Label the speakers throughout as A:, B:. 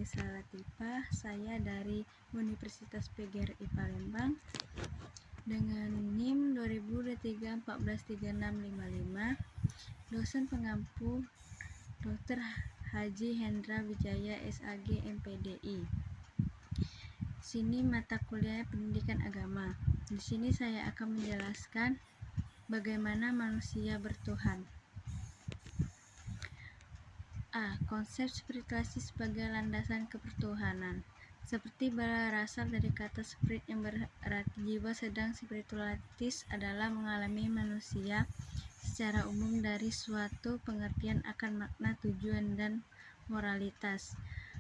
A: Nafisa Latifah, saya dari Universitas PGRI Palembang dengan NIM 2023143655, dosen pengampu Dr. Haji Hendra Wijaya SAG MPDI. Sini mata kuliah pendidikan agama. Di sini saya akan menjelaskan bagaimana manusia bertuhan. A. Konsep spiritualitas sebagai landasan kepertuhanan. Seperti berasal dari kata spirit yang berarti jiwa, sedang spiritualitas adalah mengalami manusia secara umum dari suatu pengertian akan makna, tujuan, dan moralitas.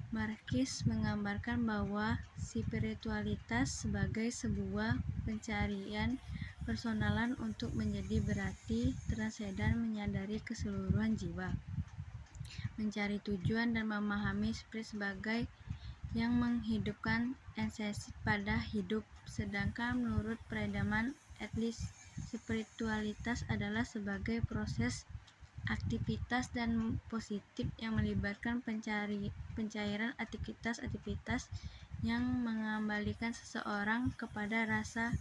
A: Marquis menggambarkan bahwa spiritualitas sebagai sebuah pencarian personalan untuk menjadi berarti transendan, menyadari keseluruhan jiwa, mencari tujuan dan memahami spirit sebagai yang menghidupkan esensi pada hidup. Sedangkan menurut Friedemann Atlas, spiritualitas adalah sebagai proses aktivitas dan positif yang melibatkan pencairan aktivitas yang mengembalikan seseorang kepada rasa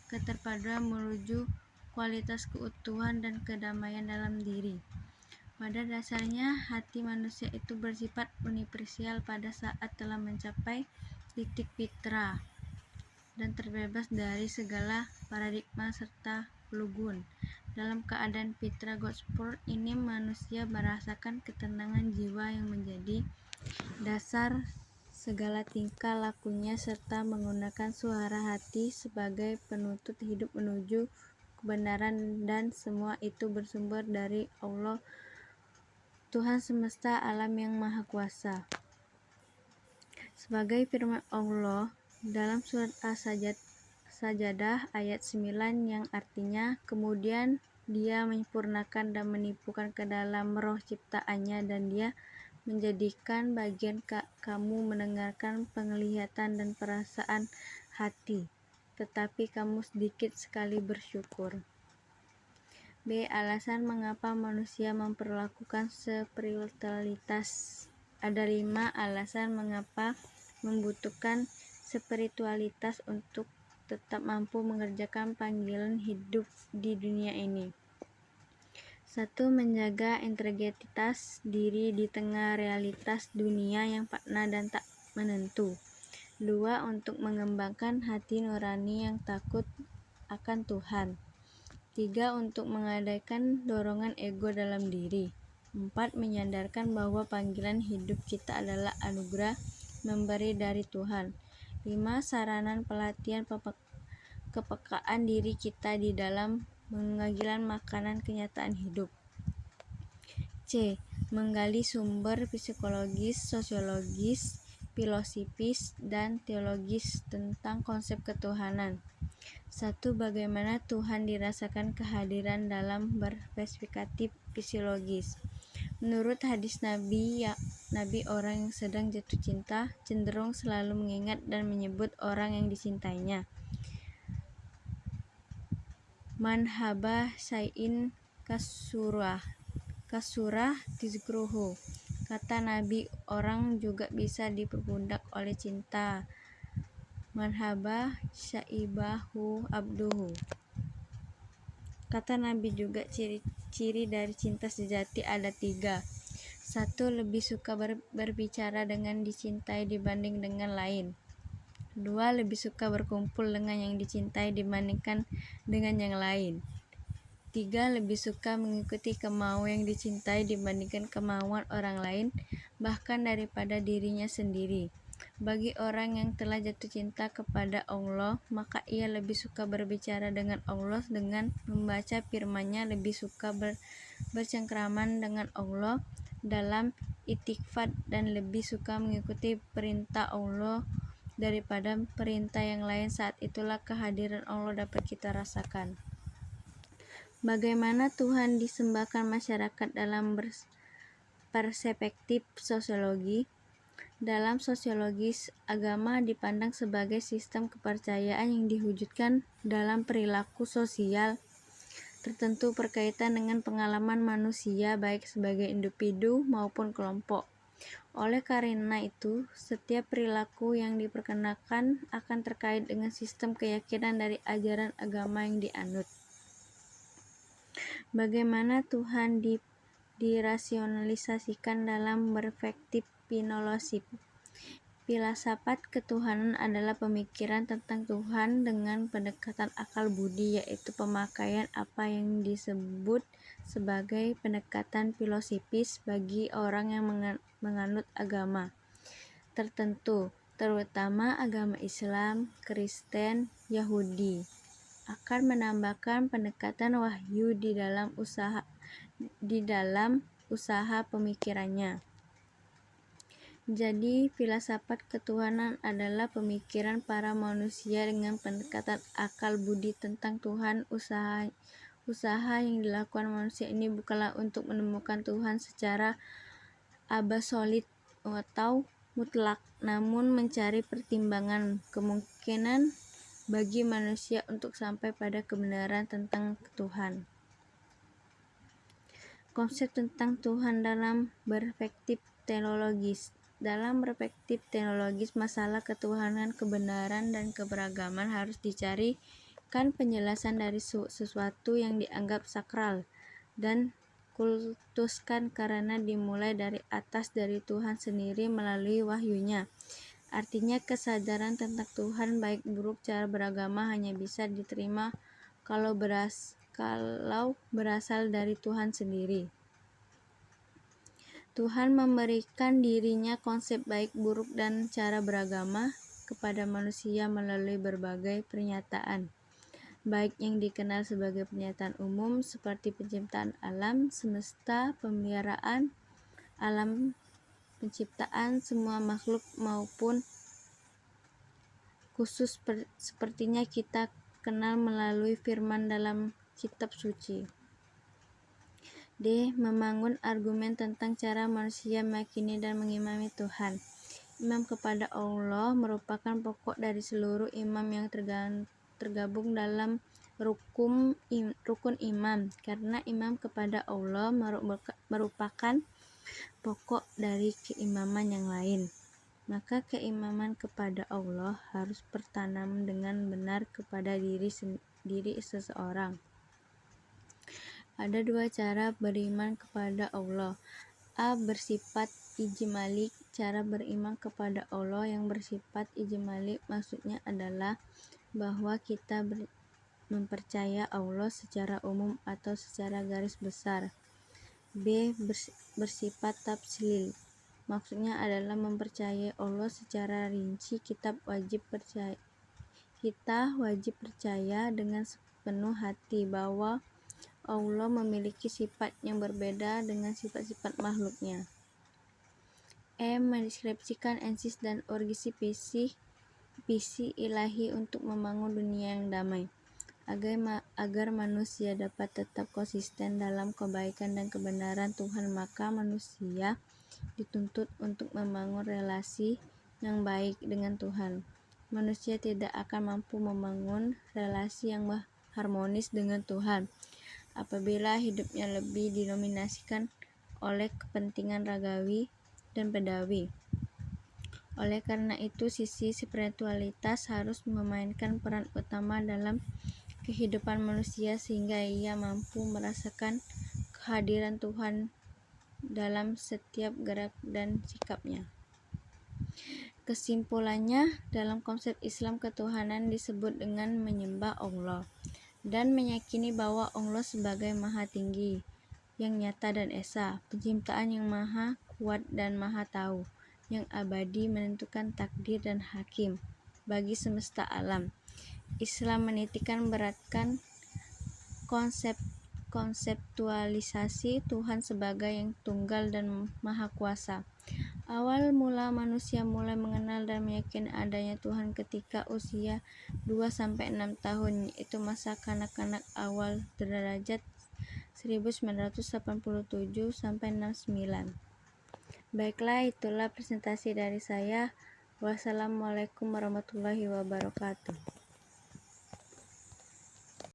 A: keterpaduan menuju kualitas keutuhan dan kedamaian dalam diri. Pada dasarnya, hati manusia itu bersifat universal pada saat telah mencapai titik fitrah dan terbebas dari segala paradigma serta lugun. Dalam keadaan fitrah Godsport ini, manusia merasakan ketenangan jiwa yang menjadi dasar segala tingkah lakunya serta menggunakan suara hati sebagai penuntut hidup menuju kebenaran, dan semua itu bersumber dari Allah, Tuhan semesta alam yang Maha Kuasa. Sebagai firman Allah dalam surat As-Sajadah ayat 9 yang artinya, kemudian Dia menyempurnakan dan menipukan ke dalam roh ciptaannya, dan Dia menjadikan bagian kamu mendengarkan penglihatan dan perasaan hati, tetapi kamu sedikit sekali bersyukur. B. Alasan mengapa manusia memperlakukan spiritualitas. Ada 5 alasan mengapa membutuhkan spiritualitas untuk tetap mampu mengerjakan panggilan hidup di dunia ini. 1. Menjaga integritas diri di tengah realitas dunia yang fana dan tak menentu. 2. Untuk mengembangkan hati nurani yang takut akan Tuhan. 3. Untuk mengadakan dorongan ego dalam diri. 4. Menyadarkan bahwa panggilan hidup kita adalah anugerah memberi dari Tuhan. 5. Saranan pelatihan kepekaan diri kita di dalam mengagilan makanan kenyataan hidup. C. Menggali sumber psikologis, sosiologis, filosofis, dan teologis tentang konsep ketuhanan. 1. Bagaimana Tuhan dirasakan kehadiran dalam perspektif fisiologis. Menurut hadis Nabi, orang yang sedang jatuh cinta cenderung selalu mengingat dan menyebut orang yang dicintainya. Man haba syai'in kasurah tizkruhu. Kata Nabi, orang juga bisa diperbudak oleh cinta. Manhaba syaibahu abduhu. Kata Nabi juga, ciri-ciri dari cinta sejati ada 3. 1. Lebih suka berbicara dengan dicintai dibanding dengan lain. 2. Lebih suka berkumpul dengan yang dicintai dibandingkan dengan yang lain. 3. Lebih suka mengikuti kemauan yang dicintai dibandingkan kemauan orang lain, bahkan daripada dirinya sendiri. Bagi orang yang telah jatuh cinta kepada Allah, maka ia lebih suka berbicara dengan Allah dengan membaca firman-Nya, lebih suka bercengkraman dengan Allah dalam itikad, dan lebih suka mengikuti perintah Allah daripada perintah yang lain. Saat itulah kehadiran Allah dapat kita rasakan. Bagaimana Tuhan disembahkan masyarakat dalam perspektif sosiologi. Dalam sosiologis, agama dipandang sebagai sistem kepercayaan yang diwujudkan dalam perilaku sosial tertentu berkaitan dengan pengalaman manusia baik sebagai individu maupun kelompok. Oleh karena itu, setiap perilaku yang diperkenakan akan terkait dengan sistem keyakinan dari ajaran agama yang dianut. Bagaimana Tuhan dirasionalisasikan dalam perspektif filosofi. Filsafat ketuhanan adalah pemikiran tentang Tuhan dengan pendekatan akal budi, yaitu pemakaian apa yang disebut sebagai pendekatan filosofis bagi orang yang menganut agama tertentu, terutama agama Islam, Kristen, Yahudi, akan menambahkan pendekatan wahyu di dalam usaha pemikirannya. Jadi, filsafat ketuhanan adalah pemikiran para manusia dengan pendekatan akal budi tentang Tuhan. Usaha yang dilakukan manusia ini bukanlah untuk menemukan Tuhan secara absolut atau mutlak, namun mencari pertimbangan kemungkinan bagi manusia untuk sampai pada kebenaran tentang Tuhan. Konsep tentang Tuhan dalam perspektif teologis. Dalam perspektif teologis, masalah ketuhanan, kebenaran, dan keberagaman harus dicarikan penjelasan dari sesuatu yang dianggap sakral dan kultuskan karena dimulai dari atas, dari Tuhan sendiri melalui wahyunya. Artinya, kesadaran tentang Tuhan baik buruk cara beragama hanya bisa diterima kalau berasal dari Tuhan sendiri. Tuhan memberikan dirinya konsep baik buruk dan cara beragama kepada manusia melalui berbagai pernyataan, baik yang dikenal sebagai pernyataan umum seperti penciptaan alam semesta, pemeliharaan alam, penciptaan semua makhluk, maupun khusus sepertinya kita kenal melalui firman dalam kitab suci. D. Membangun argumen tentang cara manusia meyakini dan mengimani Tuhan. Iman kepada Allah merupakan pokok dari seluruh iman yang tergabung dalam rukun iman, karena iman kepada Allah merupakan pokok dari keimanan yang lain. Maka keimanan kepada Allah harus tertanam dengan benar kepada diri seseorang. Ada dua cara beriman kepada Allah. A. Bersifat ijmali. Cara beriman kepada Allah yang bersifat ijmali maksudnya adalah bahwa kita mempercaya Allah secara umum atau secara garis besar. B. Bersifat tafsil. Maksudnya adalah mempercayai Allah secara rinci. Kita wajib percaya dengan sepenuh hati bahwa Allah memiliki sifat yang berbeda dengan sifat-sifat makhluknya. E. Mendeskripsikan eksis dan urgensi visi ilahi untuk membangun dunia yang damai. Agar manusia dapat tetap konsisten dalam kebaikan dan kebenaran Tuhan, maka manusia dituntut untuk membangun relasi yang baik dengan Tuhan. Manusia tidak akan mampu membangun relasi yang harmonis dengan Tuhan apabila hidupnya lebih didominasikan oleh kepentingan ragawi dan pedawi. Oleh karena itu, sisi spiritualitas harus memainkan peran utama dalam kehidupan manusia sehingga ia mampu merasakan kehadiran Tuhan dalam setiap gerak dan sikapnya. Kesimpulannya, dalam konsep Islam ketuhanan disebut dengan menyembah Allah dan meyakini bahwa Allah sebagai Maha Tinggi, yang nyata dan esa, penciptaan yang maha kuat dan maha tahu, yang abadi, menentukan takdir dan hakim bagi semesta alam. Islam menitikkan beratkan konseptualisasi Tuhan sebagai yang tunggal dan maha kuasa. Awal mula manusia mulai mengenal dan meyakini adanya Tuhan ketika usia 2-6 tahun, yaitu masa kanak-kanak awal derajat 1987-69. Baiklah, itulah presentasi dari saya. Wassalamualaikum warahmatullahi wabarakatuh.